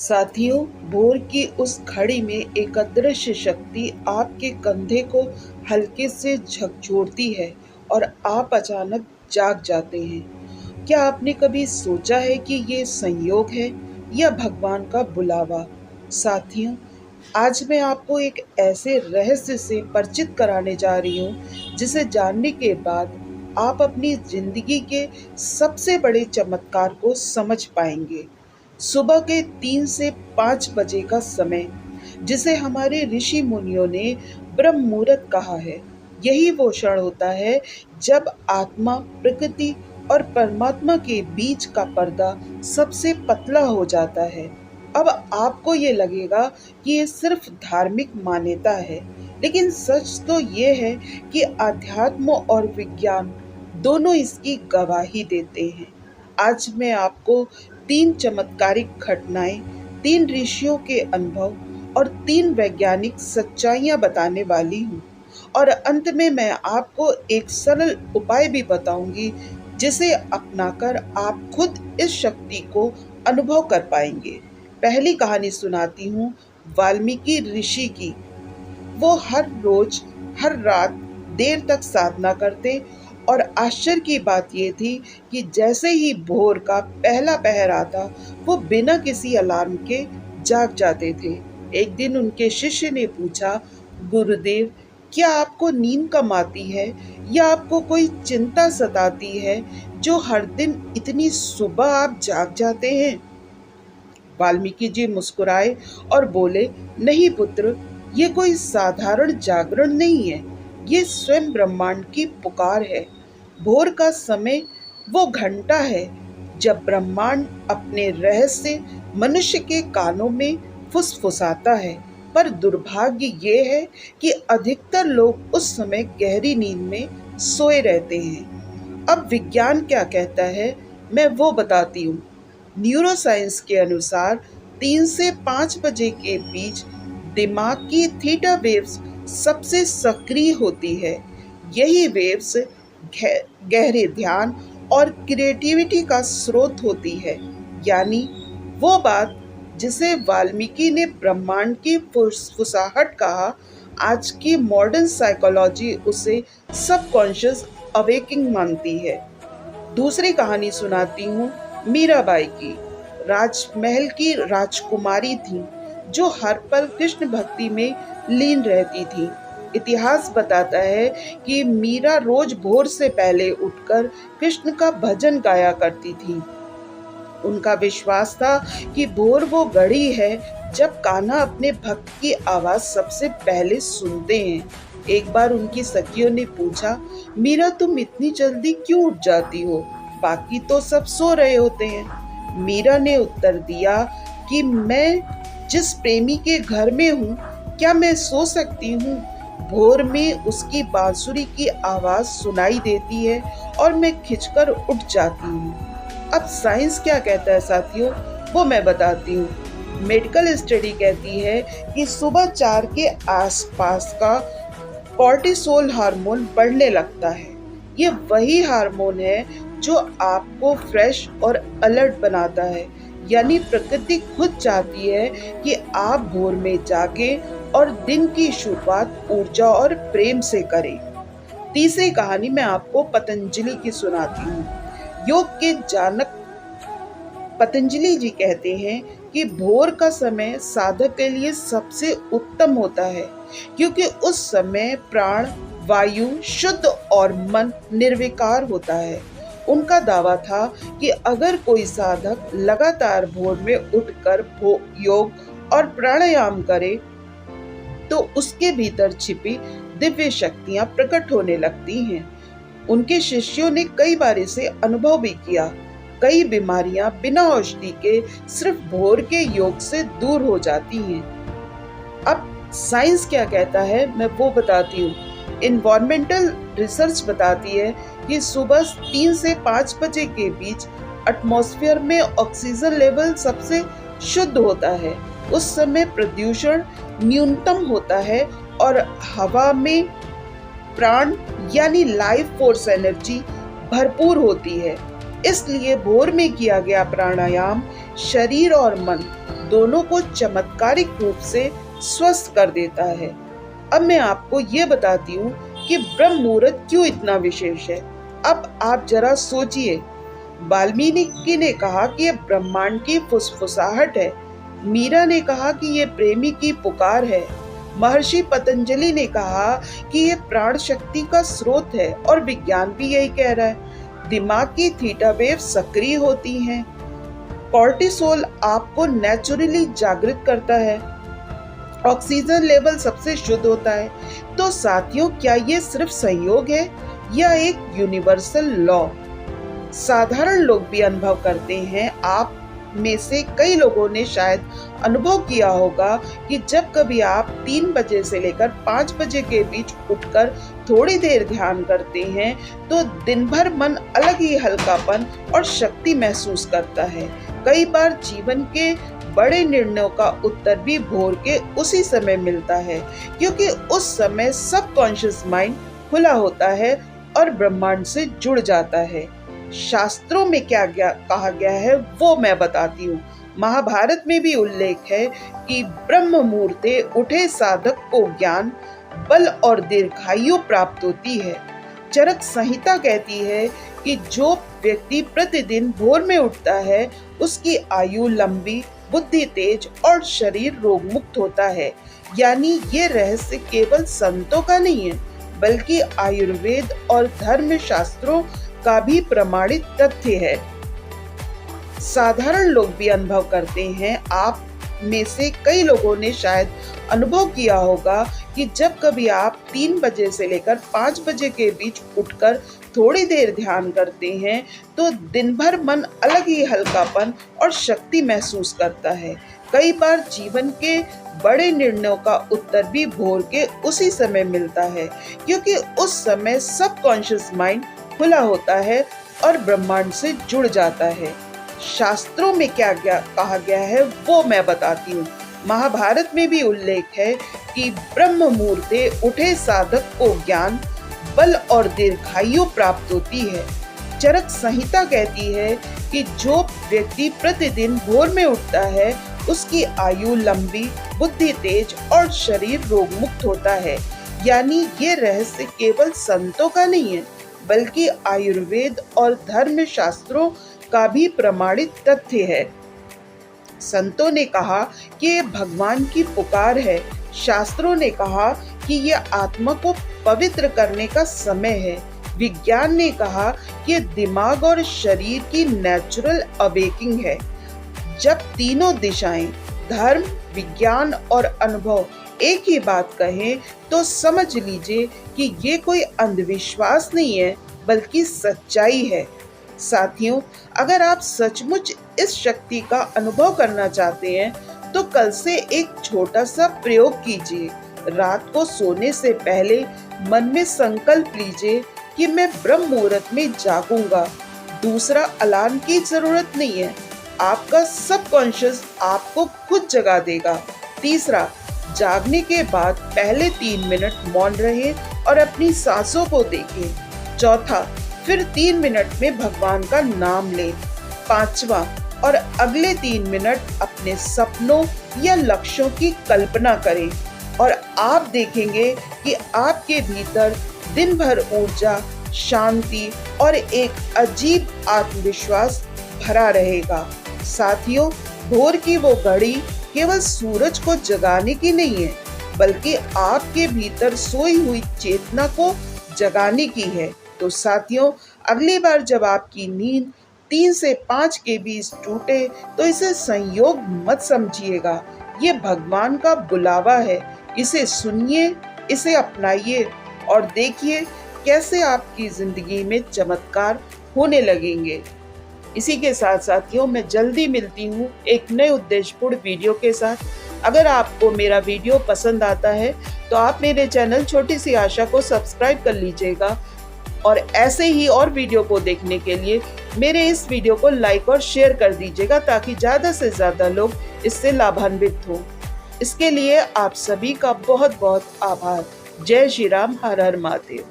साथियों, भोर की उस घड़ी में एक अदृश्य शक्ति आपके कंधे को हल्के से झकझोरती है और आप अचानक जाग जाते हैं। क्या आपने कभी सोचा है कि ये संयोग है या भगवान का बुलावा? साथियों, आज मैं आपको एक ऐसे रहस्य से परिचित कराने जा रही हूँ जिसे जानने के बाद आप अपनी जिंदगी के सबसे बड़े चमत्कार को समझ पाएंगे। सुबह के 3 से 5 बजे का समय, जिसे हमारे ऋषि मुनियों ने ब्रह्म मुहूर्त कहा है, यही वो क्षण होता है जब आत्मा, प्रकृति और परमात्मा के बीच का पर्दा सबसे पतला हो जाता है। अब आपको ये लगेगा कि ये सिर्फ धार्मिक मान्यता है, लेकिन सच तो ये है कि अध्यात्म और विज्ञान दोनों इसकी गवाही देते हैं। आज मैं आपको 3 चमत्कारिक घटनाएं, 3 ऋषियों के अनुभव और 3 वैज्ञानिक सच्चाइयां बताने वाली हूँ। और अंत में मैं आपको एक सरल उपाय भी बताऊंगी जिसे अपनाकर आप खुद इस शक्ति को अनुभव कर पाएंगे। पहली कहानी सुनाती हूँ वाल्मीकि ऋषि की। वो हर रोज, हर रात देर तक साधना करते और आश्चर्य की बात ये थी कि जैसे ही भोर का पहला पहर आता, वो बिना किसी अलार्म के जाग जाते थे। एक दिन उनके शिष्य ने पूछा, गुरुदेव, क्या आपको नींद कम आती है या आपको कोई चिंता सताती है जो हर दिन इतनी सुबह आप जाग जाते हैं? वाल्मीकि जी मुस्कुराए और बोले, नहीं पुत्र, ये कोई साधारण जागरण नहीं है, ये स्वयं ब्रह्मांड की पुकार है। भोर का समय वो घंटा है जब ब्रह्मांड अपने रहस्य मनुष्य के कानों में फुसफुसाता है। पर दुर्भाग्य ये है कि अधिकतर लोग उस समय गहरी नींद में सोए रहते हैं। अब विज्ञान क्या कहता है, मैं वो बताती हूँ। न्यूरोसाइंस के अनुसार 3 से 5 बजे के बीच दिमाग की थीटा वेव्स सबसे सक्रिय होती है। यही वेव्स गहरे ध्यान और क्रिएटिविटी का स्रोत होती है। यानी वो बात जिसे वाल्मीकि ने ब्रह्मांड की फुसफुसाहट कहा, आज की मॉडर्न साइकोलॉजी उसे सबकॉन्शियस अवेकिंग मानती है। दूसरी कहानी सुनाती हूँ मीराबाई की। राजमहल की राजकुमारी थी जो हर पल कृष्ण भक्ति में लीन रहती थी। इतिहास बताता है कि मीरा रोज भोर से पहले उठकर कृष्ण का भजन गाया करती थी। उनका विश्वास था कि भोर वो घड़ी है जब कान्हा अपने भक्त की आवाज सबसे पहले सुनते हैं। एक बार उनकी सखियों ने पूछा, मीरा, तुम इतनी जल्दी क्यों उठ जाती हो? बाकी तो सब सो रहे होते हैं। मीरा ने उत्तर दिया कि मैं जिस प्रेमी के घर में हूँ, क्या मैं सो सकती हूँ? भोर में उसकी बांसुरी की आवाज सुनाई देती है और मैं खिंचकर उठ जाती हूँ। अब साइंस क्या कहता है साथियों, वो मैं बताती हूँ। मेडिकल स्टडी कहती है कि सुबह 4 के आसपास का कॉर्टिसोल हार्मोन बढ़ने लगता है। ये वही हार्मोन है जो आपको फ्रेश और अलर्ट बनाता है। यानी प्रकृति खुद चाहती है कि आप भोर में जागे और दिन की शुरुआत ऊर्जा और प्रेम से करें। तीसरी कहानी मैं आपको पतंजलि की सुनाती हूँ। योग के जानक पतंजलि जी कहते हैं कि भोर का समय साधक के लिए सबसे उत्तम होता है, क्योंकि उस समय प्राण, वायु शुद्ध और मन निर्विकार होता है। उनका दावा था कि अगर कोई साधक लगातार भोर में उठकर योग और प्राणायाम करे तो उसके भीतर छिपी दिव्य शक्तियां प्रकट होने लगती हैं। उनके शिष्यों ने कई बार इसे अनुभव भी किया। कई बीमारियां बिना औषधि के सिर्फ भोर के योग से दूर हो जाती हैं। अब साइंस क्या कहता है, मैं वो बताती हूँ। इन्वायरमेंटल रिसर्च बताती है कि सुबह 3 से 5 बजे के बीच एटमॉस्फेयर में ऑक्सीजन लेवल सबसे शुद्ध होता है। उस समय प्रदूषण न्यूनतम होता है और हवा में प्राण यानी लाइफ फोर्स एनर्जी भरपूर होती है। इसलिए भोर में किया गया प्राणायाम शरीर और मन दोनों को चमत्कारिक रूप से स्वस्थ कर देता है। अब मैं आपको ये बताती हूँ कि ब्रह्म मुहूर्त क्यों इतना विशेष है। अब आप जरा सोचिए। वाल्मीकि ने कहा कि ये ब्रह्मांड की फुसफुसाहट है। मीरा ने कहा कि ये प्रेमी की पुकार है। महर्षि पतंजलि ने कहा कि ये प्राण शक्ति का स्रोत है और विज्ञान भी यही कह रहा है। दिमाग की थीटा वेव सक्रिय होती हैं। कॉर्टिसोल आपको नेचुरली जागृत करता है। ऑक्सीजन लेवल सबसे शुद्ध होता है। तो साथियों, क्या ये सिर्फ संयोग है या एक यूनिवर्सल लॉ? साधारण लोग भी अनुभव करते हैं। आप में से कई लोगों ने शायद अनुभव किया होगा कि जब कभी आप 3 बजे से लेकर 5 बजे के बीच उठकर थोड़ी देर ध्यान करते हैं तो दिन भर मन अलग ही हल्कापन और शक्ति महसूस करता है। कई बार जीवन के बड़े निर्णयों का उत्तर भी भोर के उसी समय मिलता है, क्योंकि उस समय सबकॉन्शियस माइंड खुला होता है और ब्रह्मांड से जुड़ जाता है। शास्त्रों में क्या कहा गया है वो मैं बताती हूँ। महाभारत में भी उल्लेख है कि ब्रह्म मुहूर्ते उठे साधक को ज्ञान, बल और दीर्घायु प्राप्त होती है। चरक संहिता कहती है कि जो व्यक्ति प्रतिदिन भोर में उठता है उसकी आयु लंबी, बुद्धि तेज और शरीर रोग मुक्त होता है। यानी ये रहस्य केवल संतों का नहीं है, बल्कि आयुर्वेद और धर्म शास्त्रों का भी प्रमाणित तथ्य है। साधारण लोग भी अनुभव करते हैं। आप में से कई लोगों ने शायद अनुभव किया होगा कि जब कभी आप 3 बजे से लेकर 5 बजे के बीच उठकर थोड़ी देर ध्यान करते हैं तो दिन भर मन अलग ही हल्कापन और शक्ति महसूस करता है। कई बार जीवन के बड़े निर्णयों का उत्तर भी भोर के उसी समय मिलता है, क्योंकि उस समय सबकॉन्शियस माइंड खुला होता है और ब्रह्मांड से जुड़ जाता है। शास्त्रों में क्या कहा गया है वो मैं बताती हूँ। महाभारत में भी उल्लेख है कि ब्रह्म मुहूर्ते उठे साधक को ज्ञान, बल और दीर्घायु प्राप्त होती है। चरक संहिता कहती है कि जो व्यक्ति प्रतिदिन भोर में उठता है उसकी आयु लंबी, बुद्धि तेज और शरीर रोग मुक्त होता है। यानी ये रहस्य केवल संतों का नहीं है, बल्कि आयुर्वेद और धर्म शास्त्रों का भी प्रमाणित तथ्य है। संतों ने कहा कि ये भगवान की पुकार है। शास्त्रों ने कहा कि यह आत्मा को पवित्र करने का समय है। विज्ञान ने कहा कि दिमाग और शरीर की नेचुरल अवेकिंग है। जब तीनों दिशाएं, धर्म, विज्ञान और अनुभव एक ही बात कहें तो समझ लीजिए कि ये कोई अंधविश्वास नहीं है, बल्कि सच्चाई है। साथियों, अगर आप सचमुच इस शक्ति का अनुभव करना चाहते हैं तो कल से एक छोटा सा प्रयोग कीजिए। रात को सोने से पहले मन में संकल्प लीजिए कि मैं ब्रह्म मुहूर्त में जागूंगा। दूसरा अलार्म की जरूरत नहीं है, आपका सबकॉन्शियस आपको खुद जगा देगा। तीसरा, जागने के बाद पहले 3 मिनट मौन रहें और अपनी सांसों को देखें। चौथा, फिर 3 मिनट में भगवान का नाम लें। पांचवा, और अगले 3 मिनट अपने सपनों या लक्ष्यों की कल्पना करें और आप देखेंगे कि आपके भीतर दिन भर ऊर्जा, शांति और एक अजीब आत्मविश्वास भरा रहेगा। साथियों, भोर की वो घड़ी केवल सूरज को जगाने की नहीं है, बल्कि आपके भीतर सोई हुई चेतना को जगाने की है। तो साथियों, अगली बार जब आपकी नींद 3 से 5 के बीच टूटे तो इसे संयोग मत समझिएगा। ये भगवान का बुलावा है। इसे सुनिए, इसे अपनाइए और देखिए कैसे आपकी जिंदगी में चमत्कार होने लगेंगे। इसी के साथ साथियों, मैं जल्दी मिलती हूँ एक नए उद्देश्यपूर्ण वीडियो के साथ। अगर आपको मेरा वीडियो पसंद आता है तो आप मेरे चैनल छोटी सी आशा को सब्सक्राइब कर लीजिएगा और ऐसे ही और वीडियो को देखने के लिए मेरे इस वीडियो को लाइक और शेयर कर दीजिएगा, ताकि ज़्यादा से ज़्यादा लोग इससे लाभान्वित हों। इसके लिए आप सभी का बहुत बहुत आभार। जय श्री राम, हर हर महादेव।